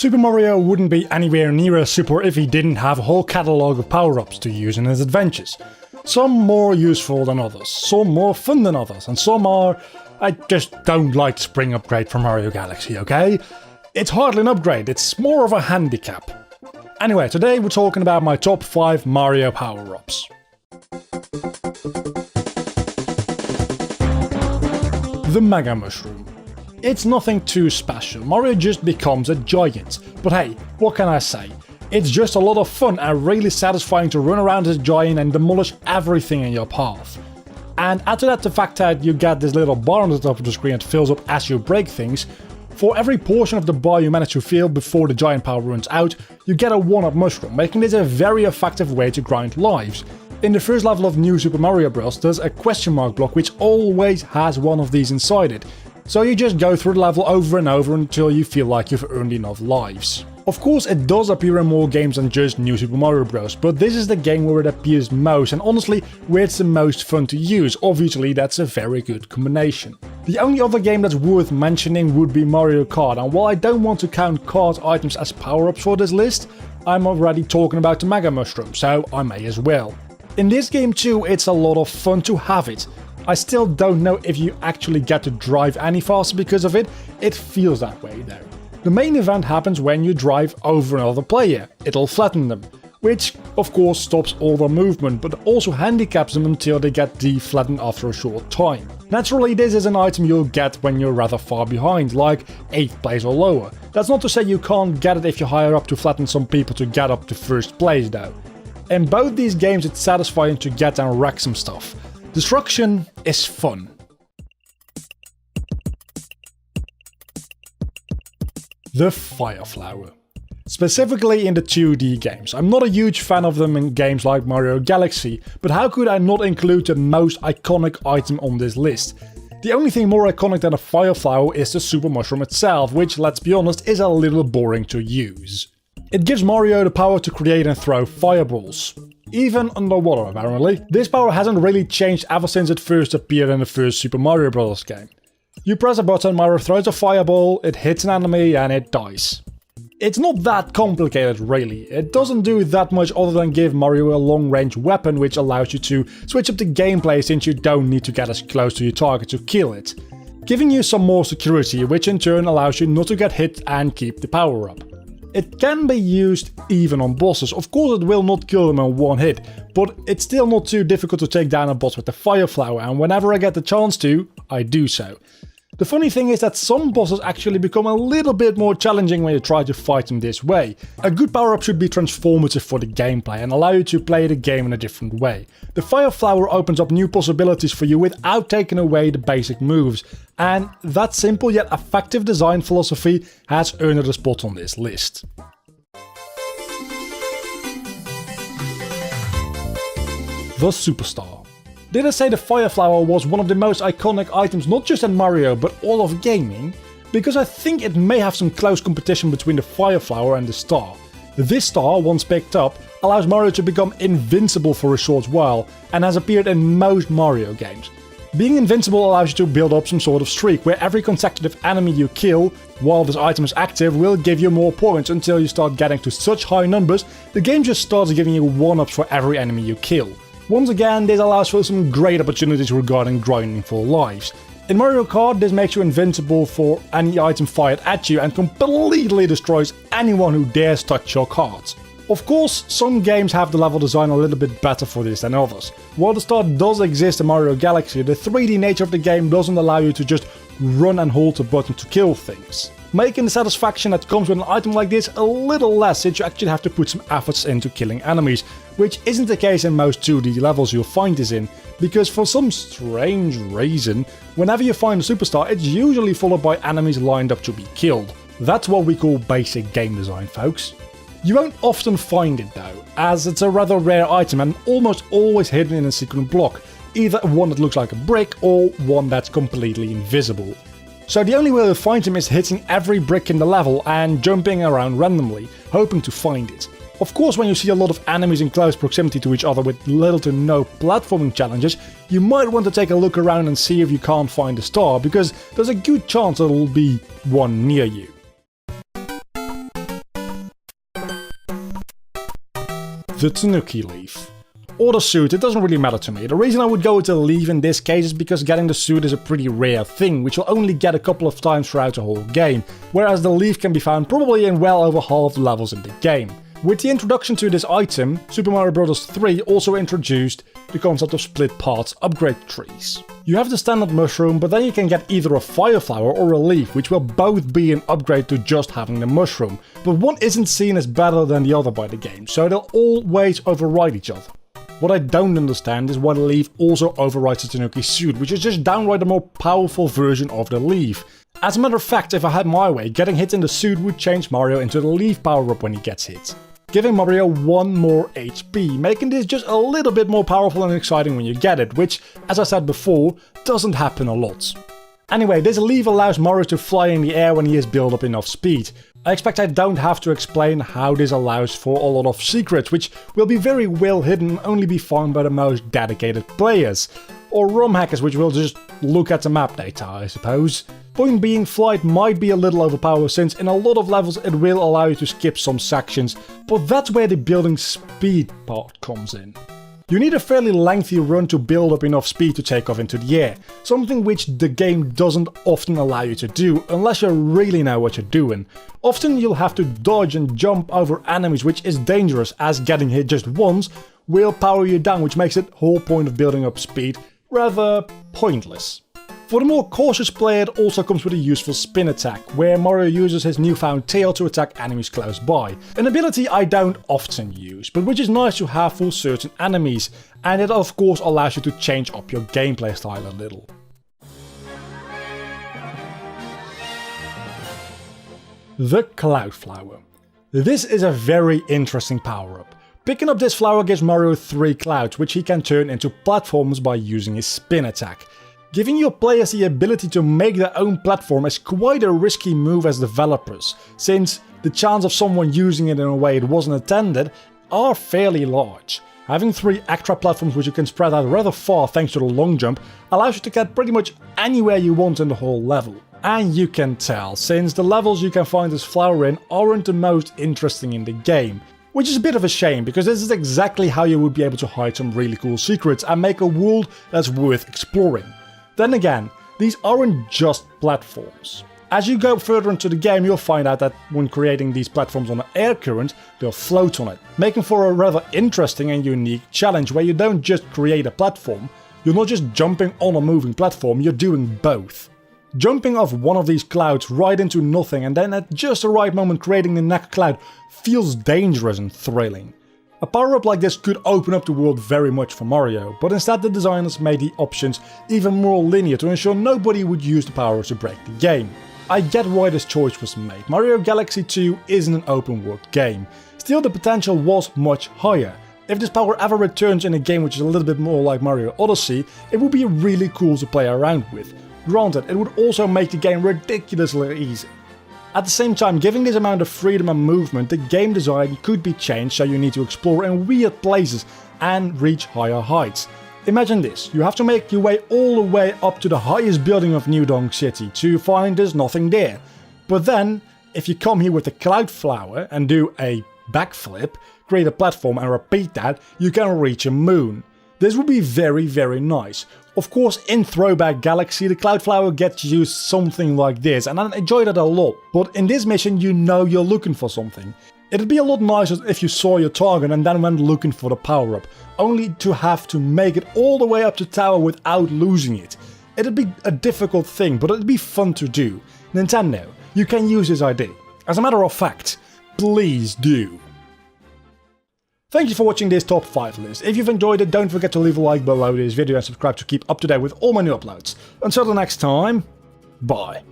Super Mario wouldn't be anywhere near as super if he didn't have a whole catalogue of power-ups to use in his adventures. Some more useful than others, some more fun than others, and some are... I just don't like the spring upgrade from Mario Galaxy, okay? It's hardly an upgrade, it's more of a handicap. Anyway, today we're talking about my top 5 Mario power-ups. The Mega Mushroom. It's nothing too special, Mario just becomes a giant. But hey, what can I say? It's just a lot of fun and really satisfying to run around as a giant and demolish everything in your path. And add to that the fact that you get this little bar on the top of the screen that fills up as you break things. For every portion of the bar you manage to fill before the giant power runs out, you get a 1-up mushroom, making this a very effective way to grind lives. In the first level of New Super Mario Bros. There's a question mark block which always has one of these inside it. So you just go through the level over and over until you feel like you've earned enough lives. Of course it does appear in more games than just New Super Mario Bros, but this is the game where it appears most and honestly where it's the most fun to use. Obviously that's a very good combination. The only other game that's worth mentioning would be Mario Kart, and while I don't want to count kart items as power-ups for this list, I'm already talking about the Mega Mushroom, so I may as well. In this game too, it's a lot of fun to have it. I still don't know if you actually get to drive any faster because of it, it feels that way though. The main event happens when you drive over another player, it'll flatten them, which of course stops all their movement but also handicaps them until they get deflattened after a short time. Naturally this is an item you'll get when you're rather far behind, like 8th place or lower. That's not to say you can't get it if you're higher up to flatten some people to get up to 1st place though. In both these games it's satisfying to get and wreck some stuff. Destruction is fun. The fireflower. Specifically in the 2D games. I'm not a huge fan of them in games like Mario Galaxy, but how could I not include the most iconic item on this list? The only thing more iconic than a fireflower is the super mushroom itself, which, let's be honest, is a little boring to use. It gives Mario the power to create and throw fireballs. Even underwater apparently. This power hasn't really changed ever since it first appeared in the first Super Mario Bros. Game. You press a button, Mario throws a fireball, it hits an enemy and it dies. It's not that complicated really, it doesn't do that much other than give Mario a long-range weapon which allows you to switch up the gameplay since you don't need to get as close to your target to kill it. Giving you some more security, which in turn allows you not to get hit and keep the power up. It can be used even on bosses, of course it will not kill them in one hit, but it's still not too difficult to take down a boss with the fireflower, and whenever I get the chance to, I do so. The funny thing is that some bosses actually become a little bit more challenging when you try to fight them this way. A good power-up should be transformative for the gameplay and allow you to play the game in a different way. The fireflower opens up new possibilities for you without taking away the basic moves, and that simple yet effective design philosophy has earned it a spot on this list. The Superstar. Did I say the fireflower was one of the most iconic items not just in Mario but all of gaming? Because I think it may have some close competition between the fireflower and the star. This star, once picked up, allows Mario to become invincible for a short while and has appeared in most Mario games. Being invincible allows you to build up some sort of streak where every consecutive enemy you kill while this item is active will give you more points until you start getting to such high numbers the game just starts giving you 1-ups for every enemy you kill. Once again, this allows for some great opportunities regarding grinding for lives. In Mario Kart, this makes you invincible for any item fired at you and completely destroys anyone who dares touch your kart. Of course, some games have the level design a little bit better for this than others. While the star does exist in Mario Galaxy, the 3D nature of the game doesn't allow you to just run and hold the button to kill things, making the satisfaction that comes with an item like this a little less since you actually have to put some efforts into killing enemies, which isn't the case in most 2D levels you'll find this in, because for some strange reason, whenever you find a superstar it's usually followed by enemies lined up to be killed. That's what we call basic game design, folks. You won't often find it though, as it's a rather rare item and almost always hidden in a secret block, either one that looks like a brick or one that's completely invisible. So the only way to find him is hitting every brick in the level and jumping around randomly, hoping to find it. Of course, when you see a lot of enemies in close proximity to each other with little to no platforming challenges, you might want to take a look around and see if you can't find a star, because there's a good chance there will be one near you. the Tanuki leaf. Or the suit, it doesn't really matter to me. The reason I would go with the leaf in this case is because getting the suit is a pretty rare thing, which you'll only get a couple of times throughout the whole game, whereas the leaf can be found probably in well over half the levels in the game. With the introduction to this item, Super Mario Bros. 3 also introduced the concept of split parts upgrade trees. You have the standard mushroom, but then you can get either a fireflower or a leaf, which will both be an upgrade to just having the mushroom, but one isn't seen as better than the other by the game, so they'll always override each other. What I don't understand is why the leaf also overrides the Tanuki suit, which is just downright a more powerful version of the leaf. As a matter of fact, if I had my way, getting hit in the suit would change Mario into the leaf power-up when he gets hit, giving Mario 1 more HP, making this just a little bit more powerful and exciting when you get it, which, as I said before, doesn't happen a lot. Anyway, this leaf allows Mario to fly in the air when he has built up enough speed. I expect I don't have to explain how this allows for a lot of secrets, which will be very well hidden and only be found by the most dedicated players. Or ROM hackers, which will just look at the map data, I suppose. Point being, flight might be a little overpowered since in a lot of levels it will allow you to skip some sections, but that's where the building speed part comes in. You need a fairly lengthy run to build up enough speed to take off into the air, something which the game doesn't often allow you to do unless you really know what you're doing. Often you'll have to dodge and jump over enemies, which is dangerous as getting hit just once will power you down, which makes the whole point of building up speed rather pointless. For the more cautious player, it also comes with a useful spin attack, where Mario uses his newfound tail to attack enemies close by. An ability I don't often use, but which is nice to have for certain enemies, and it of course allows you to change up your gameplay style a little. The Cloud Flower. This is a very interesting power-up. Picking up this flower gives Mario 3 clouds, which he can turn into platforms by using his spin attack. Giving your players the ability to make their own platform is quite a risky move as developers, since the chance of someone using it in a way it wasn't intended are fairly large. Having 3 extra platforms which you can spread out rather far thanks to the long jump allows you to get pretty much anywhere you want in the whole level. And you can tell, since the levels you can find this flower in aren't the most interesting in the game. Which is a bit of a shame, because this is exactly how you would be able to hide some really cool secrets and make a world that's worth exploring. Then again, these aren't just platforms. As you go further into the game, you'll find out that when creating these platforms on an air current, they'll float on it, making for a rather interesting and unique challenge where you don't just create a platform, you're not just jumping on a moving platform, you're doing both. Jumping off one of these clouds right into nothing and then at just the right moment creating the next cloud feels dangerous and thrilling. A power-up like this could open up the world very much for Mario, but instead the designers made the options even more linear to ensure nobody would use the power to break the game. I get why this choice was made. Mario Galaxy 2 isn't an open world game. Still, the potential was much higher. If this power ever returns in a game which is a little bit more like Mario Odyssey, it would be really cool to play around with. Granted, it would also make the game ridiculously easy. At the same time, giving this amount of freedom and movement, the game design could be changed so you need to explore in weird places and reach higher heights. Imagine this, you have to make your way all the way up to the highest building of New Donk City to find there's nothing there. But then, if you come here with the Cloud Flower and do a backflip, create a platform and repeat that, you can reach a moon. This would be very, very nice. Of course, in Throwback Galaxy, the Cloud Flower gets used something like this, and I enjoyed it a lot, but in this mission you know you're looking for something. It'd be a lot nicer if you saw your target and then went looking for the power-up, only to have to make it all the way up the tower without losing it. It'd be a difficult thing, but it'd be fun to do. Nintendo, you can use this idea. As a matter of fact, please do. Thank you for watching this top 5 list. If you've enjoyed it, don't forget to leave a like below this video and subscribe to keep up to date with all my new uploads. Until the next time, bye.